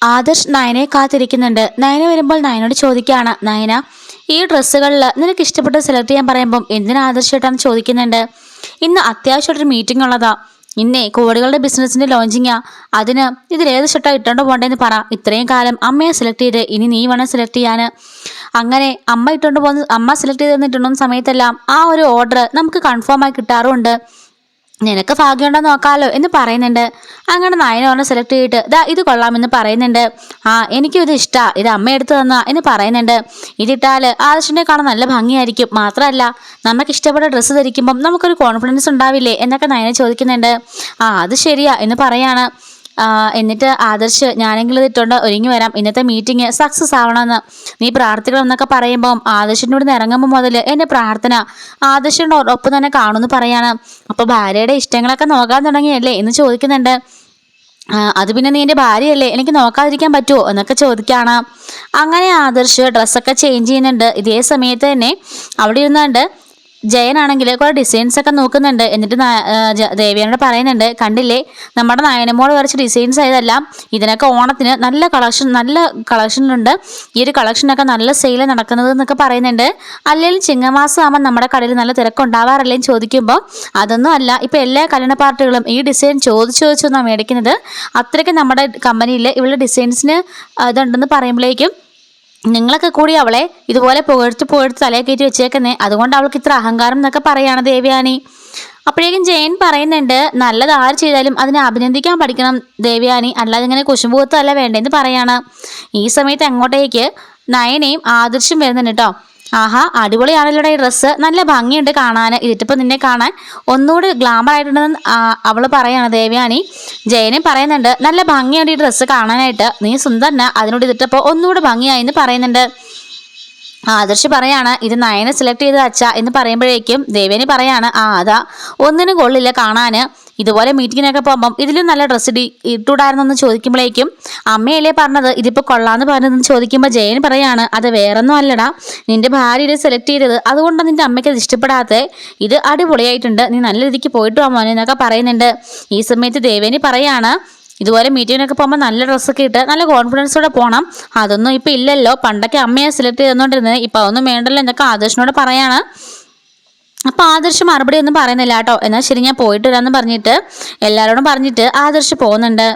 ആദർശ് നയനയെ കാത്തിരിക്കുന്നുണ്ട്. നയന വരുമ്പോൾ നയനോട് ചോദിക്കുകയാണ്, നയന ഈ ഡ്രസ്സുകളിൽ നിനക്ക് ഇഷ്ടപ്പെട്ട സെലക്ട് ചെയ്യാൻ പറയുമ്പം എന്തിനാ ആദർശമായിട്ടാണ് ചോദിക്കുന്നുണ്ട്. ഇന്ന് അത്യാവശ്യമായിട്ടൊരു മീറ്റിംഗ് ഉള്ളതാ. ഇന്നേ കോടികളുടെ ബിസിനസിന്റെ ലോഞ്ചിങ്ങാ. അതിന് ഇതിലേത് ഷർട്ടാ ഇട്ടോണ്ട് പോകേണ്ടതെന്ന് പറ. ഇത്രയും കാലം അമ്മയെ സെലക്ട് ചെയ്ത് ഇനി നീ വേണം സെലക്ട് ചെയ്യാൻ. അങ്ങനെ അമ്മ ഇട്ടുകൊണ്ട് പോകുന്ന അമ്മ സെലക്ട് ചെയ്ത് തന്നിട്ടുണ്ടെന്ന സമയത്തെല്ലാം ആ ഒരു ഓർഡർ നമുക്ക് കൺഫേം ആയി കിട്ടാറുമുണ്ട്. നിനക്ക് ഭാഗ്യമുണ്ടോ നോക്കാമല്ലോ എന്ന് പറയുന്നുണ്ട്. അങ്ങനെ നയന പറഞ്ഞ് സെലക്ട് ചെയ്തിട്ട് ദാ ഇത് കൊള്ളാമെന്ന് പറയുന്നുണ്ട്. എനിക്കും ഇത് ഇഷ്ടാ, ഇത് അമ്മ എടുത്തു തന്നാ എന്ന് പറയുന്നുണ്ട്. ഇതിട്ടാല് ആദർശിനെ കാണാൻ നല്ല ഭംഗിയായിരിക്കും, മാത്രമല്ല നമുക്ക് ഇഷ്ടപ്പെട്ട ഡ്രസ്സ് ധരിക്കുമ്പം നമുക്കൊരു കോൺഫിഡൻസ് ഉണ്ടാവില്ലേ എന്നൊക്കെ നയന ചോദിക്കുന്നുണ്ട്. അത് ശരിയാ എന്ന് പറയാണ്. എന്നിട്ട് ആദർശ് ഞാനെങ്കിലും ഇട്ടുകൊണ്ട് ഒരുങ്ങി വരാം, ഇന്നത്തെ മീറ്റിംഗ് സക്സസ് ആവണമെന്ന് നീ പ്രാർത്ഥിക്കണം എന്നൊക്കെ പറയുമ്പം ആദർശിൻ്റെ ഇവിടെ നിന്ന് ഇറങ്ങുമ്പോൾ മുതൽ എൻ്റെ പ്രാർത്ഥന ആദർശിൻ്റെ ഒപ്പം തന്നെ കാണുമെന്ന് പറയാണ്. അപ്പോൾ ഭാര്യയുടെ ഇഷ്ടങ്ങളൊക്കെ നോക്കാൻ തുടങ്ങിയല്ലേ എന്ന് ചോദിക്കുന്നുണ്ട്. അത് പിന്നെ നീ എൻ്റെ ഭാര്യയല്ലേ, എനിക്ക് നോക്കാതിരിക്കാൻ പറ്റുമോ എന്നൊക്കെ ചോദിക്കുകയാണ്. അങ്ങനെ ആദർശ് ഡ്രസ്സൊക്കെ ചേഞ്ച് ചെയ്യുന്നുണ്ട്. ഇതേ സമയത്ത് തന്നെ അവിടെ ഇരുന്നുകൊണ്ട് ജയനാണെങ്കിൽ കുറെ ഡിസൈൻസ് ഒക്കെ നോക്കുന്നുണ്ട്. എന്നിട്ട് ദേവിയോട് പറയുന്നുണ്ട്, കണ്ടില്ലേ നമ്മുടെ നയനമോൾ വരച്ച ഡിസൈൻസ് ആയതെല്ലാം ഇതിനൊക്കെ ഓണത്തിന് നല്ല കളക്ഷനുണ്ട്, ഈ ഒരു കളക്ഷനൊക്കെ നല്ല സെയിൽ നടക്കുന്നത് എന്നൊക്കെ പറയുന്നുണ്ട്. അല്ലെങ്കിൽ ചിങ്ങമാസം ആകുമ്പോൾ നമ്മുടെ കടയിൽ നല്ല തിരക്കുണ്ടാവാറില്ലേന്ന് ചോദിക്കുമ്പോൾ അതൊന്നും അല്ല, ഇപ്പം എല്ലാ കല്യാണ പാർട്ടികളും ഈ ഡിസൈൻ ചോദിച്ചൊന്നാണ് മേടിക്കുന്നത്. അത്രയ്ക്ക് നമ്മുടെ കമ്പനിയിൽ ഇവളുടെ ഡിസൈൻസിന് ഇതുണ്ടെന്ന് പറയുമ്പോഴേക്കും നിങ്ങളൊക്കെ കൂടി അവളെ ഇതുപോലെ പുകഴ്ത്ത് തലയെ കയറ്റി വെച്ചേക്കുന്നേ, അതുകൊണ്ട് അവൾക്ക് ഇത്ര അഹങ്കാരം എന്നൊക്കെ പറയാണ് ദേവയാനി. അപ്പോഴേക്കും ജയൻ പറയുന്നുണ്ട്, നല്ലത് ആര് ചെയ്താലും അതിനെ അഭിനന്ദിക്കാൻ പഠിക്കണം ദേവയാനി, അല്ലാതെ ഇങ്ങനെ കുശുമ്പൂത്തല്ല വേണ്ടതെന്ന് പറയാണ്. ഈ സമയത്ത് അങ്ങോട്ടേക്ക് നയനയും ആദർശും വരുന്നുണ്ട് കേട്ടോ. ആഹാ അടിപൊളിയാണല്ലോ ഈ ഡ്രസ്സ്, നല്ല ഭംഗിയുണ്ട് കാണാൻ, ഇതിട്ടിപ്പോൾ നിന്നെ കാണാൻ ഒന്നുകൂടി ഗ്ലാമർ ആയിട്ടുണ്ടെന്ന് അവള് പറയാണ് ദേവയാനി. ജയനും പറയുന്നുണ്ട്, നല്ല ഭംഗിയുണ്ട് ഈ ഡ്രസ്സ് കാണാനായിട്ട്, നീ സുന്ദരന, അതിനോട് ഇതിട്ടപ്പോൾ ഒന്നുകൂടി ഭംഗിയായി എന്ന് പറയുന്നുണ്ട്. ആദർശ് പറയാണ്, ഇത് നയനെ സെലക്ട് ചെയ്ത് അച്ഛാ എന്ന് പറയുമ്പോഴേക്കും ദേവേനി പറയാണ്, അതാ ഒന്നിനും കൊള്ളില്ല കാണാന്, ഇതുപോലെ മീറ്റിങ്ങിനൊക്കെ പോകുമ്പം ഇതിലും നല്ല ഡ്രസ്സ് ഇട്ടുകൂടായിരുന്നെന്ന് ചോദിക്കുമ്പോഴേക്കും അമ്മയല്ലേ പറഞ്ഞത് ഇതിപ്പോൾ കൊള്ളാന്ന് പറഞ്ഞതെന്ന് ചോദിക്കുമ്പോൾ ജയൻ പറയാണ്, അത് വേറൊന്നും അല്ലടാ, നിന്റെ ഭാര്യ ഇത് സെലക്ട് ചെയ്തത്, അതുകൊണ്ടാണ് നിന്റെ അമ്മയ്ക്ക് അത് ഇഷ്ടപ്പെടാത്തത്, ഇത് അടിപൊളിയായിട്ടുണ്ട്, നീ നല്ല രീതിക്ക് പോയിട്ട് വാ മോനെ എന്നൊക്കെ പറയുന്നുണ്ട്. ഈ സമയത്ത് ദേവേനി പറയാണ്, ഇതുപോലെ മീറ്റിങ്ങിനൊക്കെ പോകുമ്പോൾ നല്ല ഡ്രസ്സൊക്കെ ഇട്ട് നല്ല കോൺഫിഡൻസോടെ പോകണം, അതൊന്നും ഇപ്പം ഇല്ലല്ലോ, പണ്ടൊക്കെ അമ്മയെ സെലക്ട് ചെയ്തുകൊണ്ടിരുന്നത്, ഇപ്പം അതൊന്നും വേണ്ടല്ലോ എന്നൊക്കെ ആദർശിനോട് പറയാണ്. അപ്പോൾ ആദർശ് മറുപടി ഒന്നും പറയുന്നില്ല കേട്ടോ. എന്നാൽ ശരി ഞാൻ പോയിട്ട് വരാമെന്ന് പറഞ്ഞിട്ട് എല്ലാവരോടും പറഞ്ഞിട്ട് ആദർശ് പോകുന്നുണ്ട്.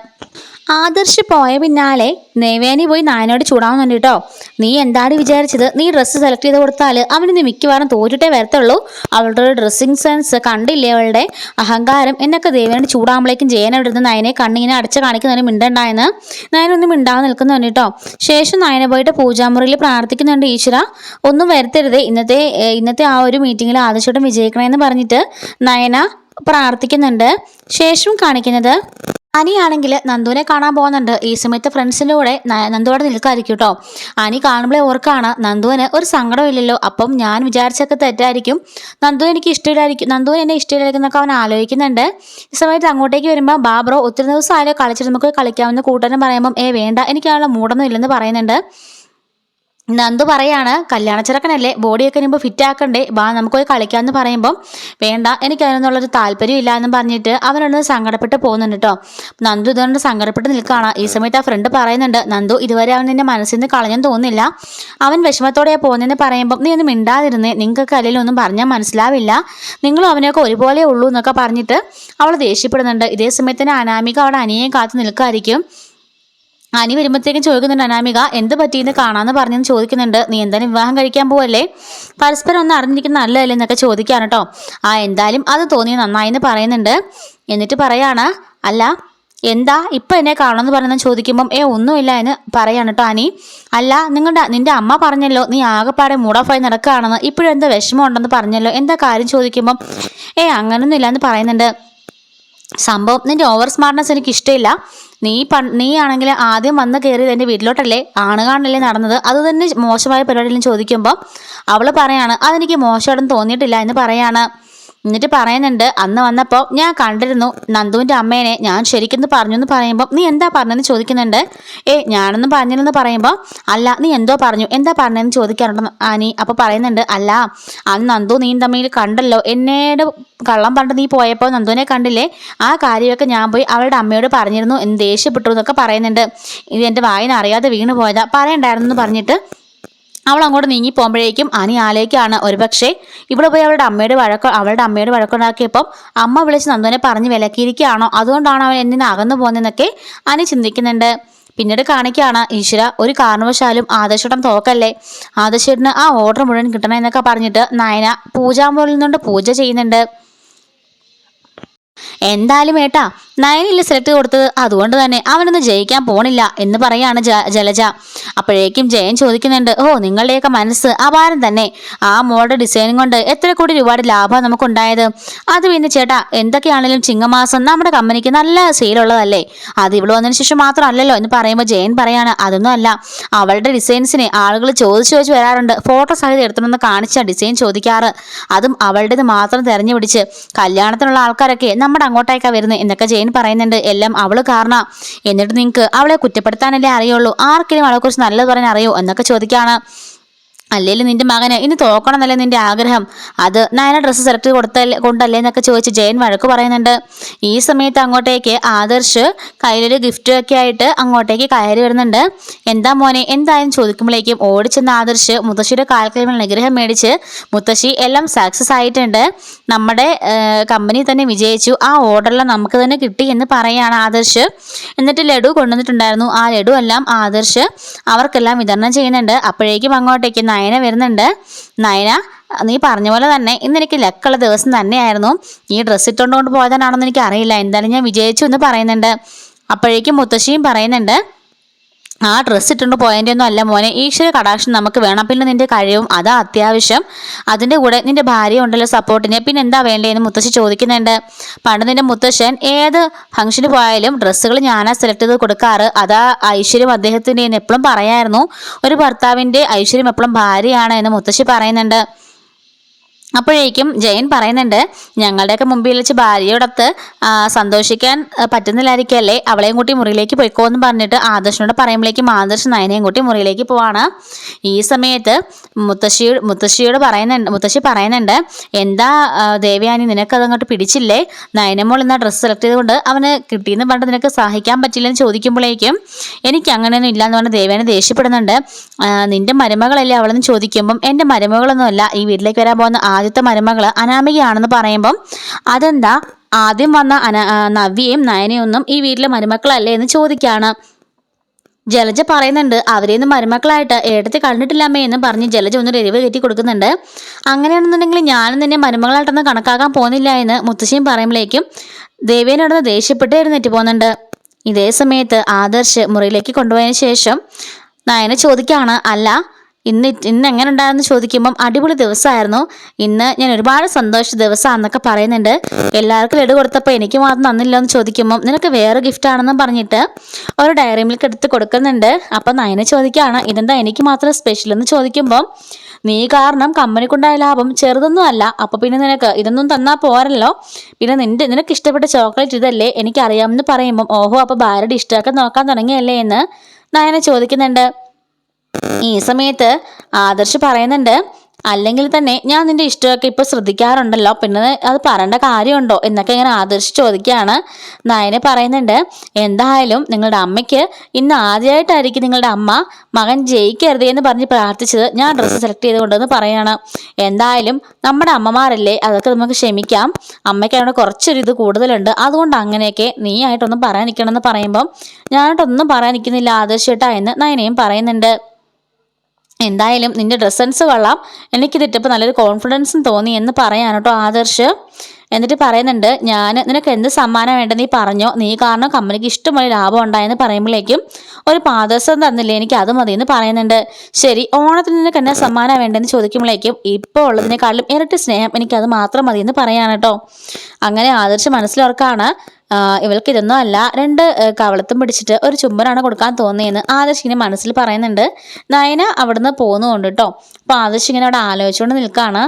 ആദർശ് പോയ പിന്നാലെ ദേവയാനി പോയി നായനോട് ചൂടാവുന്നുണ്ട് കേട്ടോ. നീ എന്താണ് വിചാരിച്ചത്, നീ ഡ്രസ്സ് സെലക്ട് ചെയ്ത് കൊടുത്താൽ അവന് നീ മിക്കവാറും തോറ്റിട്ടേ വരത്തുള്ളൂ, അവളുടെ ഒരു ഡ്രസ്സിങ് സെൻസ് കണ്ടില്ലേ, അവളുടെ അഹങ്കാരം എന്നൊക്കെ ദേവനോട് ചൂടാകുമ്പോഴേക്കും ജയൻ അവിടെ നിന്ന് നയനെ കണ്ണിങ്ങനെ അടച്ച് കാണിക്കുന്നതിന് മിണ്ടണ്ടായെന്ന് നയനൊന്നും മിണ്ടാതെ നിൽക്കുന്നുണ്ട് കേട്ടോ. ശേഷം നയനെ പോയിട്ട് പൂജാമുറിയിൽ പ്രാർത്ഥിക്കുന്നുണ്ട്, ഈശ്വര ഒന്നും വരുത്തരുത്, ഇന്നത്തെ ആ ഒരു മീറ്റിങ്ങിൽ ആദർശോട്ടം വിജയിക്കണമെന്ന് പറഞ്ഞിട്ട് നയന പ്രാർത്ഥിക്കുന്നുണ്ട്. ശേഷം കാണിക്കുന്നത് അനിയാണെങ്കിൽ നന്ദുവിനെ കാണാൻ പോകുന്നുണ്ട്. ഈ സമയത്ത് ഫ്രണ്ട്സിൻ്റെ കൂടെ നന്ദുവോടെ നിൽക്കാതിരിക്കും കേട്ടോ. അനി കാണുമ്പോഴേ ഓർക്കാണ് നന്ദുവിന് ഒരു സങ്കടമില്ലല്ലോ, അപ്പം ഞാൻ വിചാരിച്ചൊക്കെ തെറ്റായിരിക്കും, നന്ദു എനിക്ക് ഇഷ്ടമില്ലായിരിക്കും, നന്ദുവിന് എന്നെ ഇഷ്ടമില്ലായിരിക്കും എന്നൊക്കെ അവൻ ആലോചിക്കുന്നുണ്ട്. ഈ സമയത്ത് അങ്ങോട്ടേക്ക് വരുമ്പോൾ ബാബ്രോ ഒത്തിരി ദിവസം ആയാലും കളിച്ചിട്ട് നമുക്ക് കളിക്കാമെന്ന് കൂട്ടുകാരൻ പറയുമ്പം വേണ്ട എനിക്കാണല്ലോ മൂടൊന്നും ഇല്ലെന്ന് പറയുന്നുണ്ട്. നന്ദു പറയാണ്, കല്യാണച്ചെറുക്കനല്ലേ, ബോഡിയൊക്കെ ഇനിയിപ്പോൾ ഫിറ്റ് ആക്കണ്ടേ, നമുക്ക് പോയി കളിക്കാമെന്ന് പറയുമ്പം വേണ്ട എനിക്ക് അതിനൊന്നുള്ളൊരു താല്പര്യം ഇല്ല എന്ന് പറഞ്ഞിട്ട് അവനൊന്ന് സങ്കടപ്പെട്ട് പോകുന്നുണ്ട് കേട്ടോ. നന്ദു ഇതുകൊണ്ട് സങ്കടപ്പെട്ട് നിൽക്കുകയാണ്. ഈ സമയത്ത് ആ ഫ്രണ്ട് പറയുന്നുണ്ട്, നന്ദു ഇതുവരെ അവൻ നിന്റെ മനസ്സിൽ നിന്ന് കളഞ്ഞെന്ന് തോന്നുന്നില്ല, അവൻ വിഷമത്തോടെയാണ് പോകുന്നതെന്ന് പറയുമ്പം നീ ഒന്നും മിണ്ടാതിരുന്നേ, നിങ്ങൾക്ക് അതിലൊന്നും പറഞ്ഞാൽ മനസ്സിലാവില്ല, നിങ്ങളും അവനെയൊക്കെ ഒരുപോലെ ഉള്ളൂ എന്നൊക്കെ പറഞ്ഞിട്ട് അവൾ ദേഷ്യപ്പെടുന്നുണ്ട്. ഇതേ സമയത്ത് തന്നെ അനാമിക അവിടെ അനിയെ കാത്തു നിൽക്കാതിരിക്കും. അനി വരുമ്പോഴത്തേക്കും ചോദിക്കുന്നുണ്ട്, അനാമിക എന്ത് പറ്റിയെന്ന് കാണാമെന്ന് പറഞ്ഞെന്ന് ചോദിക്കുന്നുണ്ട്. നീ എന്തായാലും വിവാഹം കഴിക്കാൻ പോവല്ലേ, പരസ്പരം ഒന്ന് അറിഞ്ഞിരിക്കുന്ന നല്ലതല്ലേ എന്നൊക്കെ ചോദിക്കാണ് കേട്ടോ. എന്തായാലും അത് തോന്നി നന്നായിന്ന് പറയുന്നുണ്ട്. എന്നിട്ട് പറയാണ്, അല്ല എന്താ ഇപ്പം എന്നെ കാണണമെന്ന് പറയുന്നത് ചോദിക്കുമ്പം ഒന്നുമില്ല എന്ന് പറയാണ് കേട്ടോ അനി. അല്ല നിന്റെ അമ്മ പറഞ്ഞല്ലോ നീ ആകെപ്പാടെ മൂഡ് ഓഫ് ആയി നടക്കുകയാണെന്ന്, ഇപ്പോഴും എന്താ വിഷമം ഉണ്ടെന്ന് പറഞ്ഞല്ലോ, എന്താ കാര്യം ചോദിക്കുമ്പം അങ്ങനൊന്നും ഇല്ല എന്ന് പറയുന്നുണ്ട്. സംഭവം നിന്റെ ഓവർ സ്മാർട്ട്നെസ് എനിക്ക് ഇഷ്ടമില്ല, നീ ആണെങ്കിൽ ആദ്യം വന്ന് കയറിയത് എൻ്റെ വീട്ടിലോട്ടല്ലേ, ആണുകാണല്ലേ നടന്നത്, അത് തന്നെ മോശമായ പരിപാടിയെല്ലാം ചോദിക്കുമ്പോൾ അവൾ പറയാണ്, അതെനിക്ക് മോശമായിട്ടൊന്നും തോന്നിയിട്ടില്ല എന്ന് പറയാണ്. എന്നിട്ട് പറയുന്നുണ്ട്, അന്ന് വന്നപ്പോൾ ഞാൻ കണ്ടിരുന്നു നന്ദുവിൻ്റെ അമ്മേനെ, ഞാൻ ശരിക്കും പറഞ്ഞു എന്ന് പറയുമ്പോൾ നീ എന്താ പറഞ്ഞതെന്ന് ചോദിക്കുന്നുണ്ട്. ഞാനൊന്നും പറഞ്ഞില്ലെന്ന് പറയുമ്പോൾ അല്ല നീ എന്തോ പറഞ്ഞു, എന്താ പറഞ്ഞതെന്ന് ചോദിക്കാറുണ്ട് ആനി. അപ്പോൾ പറയുന്നുണ്ട്, അല്ല അന്ന് നന്ദു നീ തമ്മിൽ കണ്ടല്ലോ, എന്നോട് കള്ളം പറഞ്ഞിട്ട് നീ പോയപ്പോൾ നന്ദുവിനെ കണ്ടില്ലേ, ആ കാര്യമൊക്കെ ഞാൻ പോയി അവളുടെ അമ്മയോട് പറഞ്ഞിരുന്നു എന്ന് ദേഷ്യപ്പെട്ടു എന്നൊക്കെ പറയുന്നുണ്ട്. ഇത് എൻ്റെ വായിന് അറിയാതെ വീണ് പോയതാ, പറയണ്ടായിരുന്നു എന്ന് പറഞ്ഞിട്ട് അവൾ അങ്ങോട്ട് നീങ്ങി പോകുമ്പോഴേക്കും അനി ആലോചിക്കുകയാണ്, ഒരുപക്ഷെ ഇവിടെ പോയി അവളുടെ അമ്മയോട് വഴക്കുണ്ടാക്കിയപ്പം അമ്മ വിളിച്ച് നന്ദുവിനെ പറഞ്ഞ് വിലക്കിയിരിക്കുകയാണോ, അതുകൊണ്ടാണ് അവൻ എന്നിൽ നിന്ന് അകന്നു പോകുന്നതെന്നൊക്കെ അനി ചിന്തിക്കുന്നുണ്ട്. പിന്നീട് കാണിക്കുകയാണ്, ഈശ്വര ഒരു കാരണവശാലും ആദർശേട്ടൻ തോക്കല്ലേ, ആദർശേട്ടന് ആ ഓർഡർ മുഴുവൻ കിട്ടണം എന്നൊക്കെ പറഞ്ഞിട്ട് നയന പൂജാമുറിയിൽ നിന്നുകൊണ്ട് പൂജ ചെയ്യുന്നുണ്ട്. എന്തായാലും ഏട്ടാ നയനില്ല സെലക്ട് കൊടുത്തത്, അതുകൊണ്ട് തന്നെ അവനൊന്ന് ജയിക്കാൻ പോണില്ല എന്ന് പറയാണ് ജലജ. അപ്പോഴേക്കും ജയൻ ചോദിക്കുന്നുണ്ട്, നിങ്ങളുടെയൊക്കെ മനസ്സ് അപാരം തന്നെ, ആ മോളുടെ ഡിസൈനും കൊണ്ട് എത്ര കോടി രൂപയുടെ ലാഭം നമുക്കുണ്ടായത്. അത് പിന്നെ ചേട്ടാ എന്തൊക്കെയാണെങ്കിലും ചിങ്ങമാസം നമ്മുടെ കമ്പനിക്ക് നല്ല സെയിലുള്ളതല്ലേ, അത് ഇവിടെ വന്നതിന് ശേഷം മാത്രമല്ലല്ലോ എന്ന് പറയുമ്പോൾ ജയൻ പറയാണ്, അതൊന്നും അല്ല, അവളുടെ ഡിസൈൻസിന് ആളുകൾ ചോദിച്ചു വരാറുണ്ട്, ഫോട്ടോ സഹിതം എടുത്തണമെന്ന് കാണിച്ച ഡിസൈൻ ചോദിക്കാറ്, അതും അവളുടേത് മാത്രം തെരഞ്ഞു പിടിച്ച് കല്യാണത്തിനുള്ള ആൾക്കാരൊക്കെ നമ്മുടെ അങ്ങോട്ടേക്കാണ് വരുന്നത് എന്നൊക്കെ ജയൻ പറയുന്നുണ്ട്. എല്ലാം അവള് കാരണം, എന്നിട്ട് നിങ്ങൾക്ക് അവളെ കുറ്റപ്പെടുത്താനല്ലേ അറിയുള്ളൂ, ആർക്കെങ്കിലും അവളെക്കുറിച്ച് നല്ലത് പറയാൻ അറിയോ എന്നൊക്കെ ചോദിക്കുകയാണ്. അല്ലേലും നിന്റെ മകന് ഇനി തോക്കണമെന്നല്ലേ നിന്റെ ആഗ്രഹം, അത് നയന ഡ്രസ്സ് സെലക്ട് കൊണ്ടല്ലേ എന്നൊക്കെ ചോദിച്ച് ജയൻ വഴക്ക് പറയുന്നുണ്ട്. ഈ സമയത്ത് അങ്ങോട്ടേക്ക് ആദർശ് കയ്യിലൊരു ഗിഫ്റ്റ് ഒക്കെ ആയിട്ട് അങ്ങോട്ടേക്ക് കയറി വരുന്നുണ്ട്. എന്താ മോനെ എന്തായാലും ചോദിക്കുമ്പോഴേക്കും ഓടിച്ചെന്ന ആദർശ് മുത്തശ്ശിയുടെ കാൽക്കൽ നിഗ്രഹം മേടിച്ച്, മുത്തശ്ശി എല്ലാം സക്സസ് ആയിട്ടുണ്ട്, നമ്മുടെ കമ്പനി തന്നെ വിജയിച്ചു, ആ ഓർഡറെല്ലാം നമുക്ക് തന്നെ കിട്ടി എന്ന് പറയാണ് ആദർശ്. എന്നിട്ട് ലഡു കൊണ്ടുവന്നിട്ടുണ്ടായിരുന്നു, ആ ലഡു എല്ലാം ആദർശ് അവർക്കെല്ലാം വിതരണം ചെയ്യുന്നുണ്ട്. അപ്പോഴേക്കും അങ്ങോട്ടേക്ക് നയന വരുന്നുണ്ട്. നയന നീ പറഞ്ഞ പോലെ തന്നെ ഇന്ന് എനിക്ക് ലക്കുള്ള ദിവസം തന്നെയായിരുന്നു, ഈ ഡ്രസ്സ് ഇട്ടുകൊണ്ട് പോയതാണെന്ന് എനിക്ക് അറിയില്ല, എന്തായാലും ഞാൻ വിജയിച്ചു എന്ന് പറയുന്നുണ്ട്. അപ്പോഴേക്കും മുത്തശ്ശിയും പറയുന്നുണ്ട്, ആ ഡ്രസ്സ് ഇട്ടുകൊണ്ട് പോയതിൻ്റെ ഒന്നും അല്ല മോനെ, ഈശ്വര കടാക്ഷം നമുക്ക് വേണം, പിന്നെ നിന്റെ കഴിവും അതാ അത്യാവശ്യം, അതിൻ്റെ കൂടെ നിന്റെ ഭാര്യ ഉണ്ടല്ലോ സപ്പോർട്ടിന്, പിന്നെ എന്താ വേണ്ടതെന്ന് മുത്തശ്ശി ചോദിക്കുന്നുണ്ട്. പണ്ട് നിന്റെ മുത്തശ്ശൻ ഏത് ഫംഗ്ഷന് പോയാലും ഡ്രസ്സുകൾ ഞാനാ സെലക്ട് ചെയ്ത് കൊടുക്കാറ്, അതാ ഐശ്വര്യം അദ്ദേഹത്തിൻ്റെ എപ്പോഴും പറയായിരുന്നു, ഒരു ഭർത്താവിൻ്റെ ഐശ്വര്യം എപ്പോഴും ഭാര്യയാണ് എന്ന് മുത്തശ്ശി പറയുന്നുണ്ട്. അപ്പോഴേക്കും ജയൻ പറയുന്നുണ്ട്, ഞങ്ങളുടെയൊക്കെ മുമ്പിൽ വെച്ച് ഭാര്യയോടൊത്ത് സന്തോഷിക്കാൻ പറ്റുന്നില്ലായിരിക്കല്ലേ, അവളെയും കൂട്ടി മുറിയിലേക്ക് പോയിക്കോ എന്ന് പറഞ്ഞിട്ട് ആദർശനോട് പറയുമ്പോഴേക്കും ആദർശ് നയനയും കൂട്ടി മുറിയിലേക്ക് പോവാണ്. ഈ സമയത്ത് മുത്തശ്ശി പറയുന്നുണ്ട്, എന്താ ദേവയാനി നിനക്കത് അങ്ങോട്ട് പിടിച്ചില്ലേ, നയനമോൾ ഇന്ന് ഡ്രസ്സ് സെലക്ട് ചെയ്തുകൊണ്ട് അവന് കിട്ടിയെന്ന് പറഞ്ഞിട്ട് നിനക്ക് സഹിക്കാൻ പറ്റില്ലെന്ന് ചോദിക്കുമ്പോഴേക്കും എനിക്ക് അങ്ങനെയൊന്നും ഇല്ലയെന്ന് പറഞ്ഞ് ദേവയാനി ദേഷ്യപ്പെടുന്നുണ്ട്. നിന്റെ മരുമകളല്ലേ അവളെന്ന് ചോദിക്കുമ്പം എൻ്റെ മരുമകളൊന്നുമല്ല, ഈ വീട്ടിലേക്ക് വരാൻ പോകുന്ന ആദ്യത്തെ മരുമകള് അനാമികയാണെന്ന് പറയുമ്പം അതെന്താ ആദ്യം വന്ന നവ്യയും നയനയൊന്നും ഈ വീട്ടിലെ മരുമക്കളല്ലേ എന്ന് ചോദിക്കുകയാണ്. ജലജ പറയുന്നുണ്ട്, അവരെയൊന്നും മരുമക്കളായിട്ട് ഏട്ടത്തെ കണ്ടിട്ടില്ലമ്മേ എന്ന് പറഞ്ഞ് ജലജ ഒന്ന് എരിവ് കയറ്റി കൊടുക്കുന്നുണ്ട്. അങ്ങനെയാണെന്നുണ്ടെങ്കിൽ ഞാനും നിന്നെ മരുമകളായിട്ടൊന്നും കണക്കാക്കാൻ പോകുന്നില്ല എന്ന് മുത്തശ്ശിയും പറയുമ്പോഴേക്കും ദേവേനോടൊന്ന് ദേഷ്യപ്പെട്ട് എഴുന്നേറ്റ് പോകുന്നുണ്ട്. ഇതേ സമയത്ത് ആദർശ് മുറിയിലേക്ക് കൊണ്ടുപോയതിന് ശേഷം നയന ചോദിക്കുകയാണ്, അല്ല ഇന്ന് എങ്ങനെ ഉണ്ടായിരുന്നു ചോദിക്കുമ്പം അടിപൊളി ദിവസമായിരുന്നു, ഇന്ന് ഞാൻ ഒരുപാട് സന്തോഷ ദിവസമാണെന്നൊക്കെ പറയുന്നുണ്ട്. എല്ലാവർക്കും ലഡു കൊടുത്തപ്പോൾ എനിക്ക് മാത്രം തന്നില്ല എന്ന് ചോദിക്കുമ്പം നിനക്ക് വേറെ ഗിഫ്റ്റ് ആണെന്നും പറഞ്ഞിട്ട് ഒരു ഡയറി മിൽക്ക് എടുത്ത് കൊടുക്കുന്നുണ്ട്. അപ്പം നയന ചോദിക്കുകയാണ്, ഇതെന്താ എനിക്ക് മാത്രം സ്പെഷ്യൽ എന്ന് ചോദിക്കുമ്പം നീ കാരണം കമ്പനിക്കുണ്ടായ ലാഭം ചെറുതൊന്നും അല്ല, അപ്പോൾ പിന്നെ നിനക്ക് ഇതൊന്നും തന്നാൽ പോരല്ലോ, പിന്നെ നിനക്ക് ഇഷ്ടപ്പെട്ട ചോക്ലേറ്റ് ഇതല്ലേ എനിക്കറിയാമെന്ന് പറയുമ്പം ഓഹോ അപ്പോൾ ഭാര്യയുടെ ഇഷ്ടമൊക്കെ നോക്കാൻ തുടങ്ങിയല്ലേ എന്ന് നയന ചോദിക്കുന്നുണ്ട്. ഈ സമയത്ത് ആദർശ് പറയുന്നുണ്ട്, അല്ലെങ്കിൽ തന്നെ ഞാൻ നിന്റെ ഇഷ്ടമൊക്കെ ഇപ്പോൾ ശ്രദ്ധിക്കാറുണ്ടല്ലോ, പിന്നെ അത് പറയേണ്ട കാര്യമുണ്ടോ എന്നൊക്കെ ഇങ്ങനെ ആദർശ് ചോദിക്കുകയാണ്. നയന പറയുന്നുണ്ട്, എന്തായാലും നിങ്ങളുടെ അമ്മയ്ക്ക് ഇന്ന് ആദ്യമായിട്ടായിരിക്കും നിങ്ങളുടെ അമ്മ മകൻ ജയിക്കരുതേ എന്ന് പറഞ്ഞ് പ്രാർത്ഥിച്ചത് ഞാൻ ഡ്രസ്സ് സെലക്ട് ചെയ്തുകൊണ്ടെന്ന് പറയാണ്. എന്തായാലും നമ്മുടെ അമ്മമാരല്ലേ, അതൊക്കെ നമുക്ക് ക്ഷമിക്കാം, അമ്മയ്ക്ക് അവിടെ കുറച്ചൊരിത് കൂടുതലുണ്ട്, അതുകൊണ്ട് അങ്ങനെയൊക്കെ നീ ആയിട്ടൊന്നും പറയാൻ നിൽക്കണമെന്ന് പറയുമ്പം ഞാനായിട്ടൊന്നും പറയാൻ നിൽക്കുന്നില്ല ആദർശ് ചേട്ടാ എന്ന് നയനയും പറയുന്നുണ്ട്. എന്തായാലും നിന്റെ ഡ്രസ് സെൻസ് കൊള്ളാം, എനിക്കിതിട്ടപ്പോൾ നല്ലൊരു കോൺഫിഡൻസും തോന്നി എന്ന് പറയാൻ കേട്ടോ ആദർശ്. എന്നിട്ട് പറയുന്നുണ്ട്, ഞാൻ നിനക്ക് എന്ത് സമ്മാനം വേണ്ടെന്ന് നീ പറഞ്ഞോ, നീ കാരണം കമ്പനിക്ക് ഇഷ്ടംപോലെ ലാഭം ഉണ്ടായെന്ന് പറയുമ്പോഴേക്കും ഒരു പാദസം തന്നില്ലേ എനിക്ക് അത് മതി എന്ന് പറയുന്നുണ്ട്. ശരി, ഓണത്തിന് നിനക്ക് എന്നാ സമ്മാനം വേണ്ടെന്ന് ചോദിക്കുമ്പോഴേക്കും ഇപ്പോൾ ഉള്ളതിനേക്കാളും ഇരട്ടി സ്നേഹം എനിക്കത് മാത്രം മതി എന്ന് പറയാണ് കേട്ടോ. അങ്ങനെ ആദർശ് മനസ്സിലോർക്കാണ് ഇവൾക്ക് ഇതൊന്നും അല്ല, 2 കവളത്തും പിടിച്ചിട്ട് ഒരു ചുംബനാണ് കൊടുക്കാൻ തോന്നിയെന്ന് ആദർശ് ഇങ്ങനെ മനസ്സിൽ പറയുന്നുണ്ട്. നയന അവിടുന്ന് പോകുന്നുണ്ട് കേട്ടോ. അപ്പോൾ ആദർശ് ഇങ്ങനെ അവിടെ ആലോചിച്ചുകൊണ്ട് നിൽക്കുകയാണ്.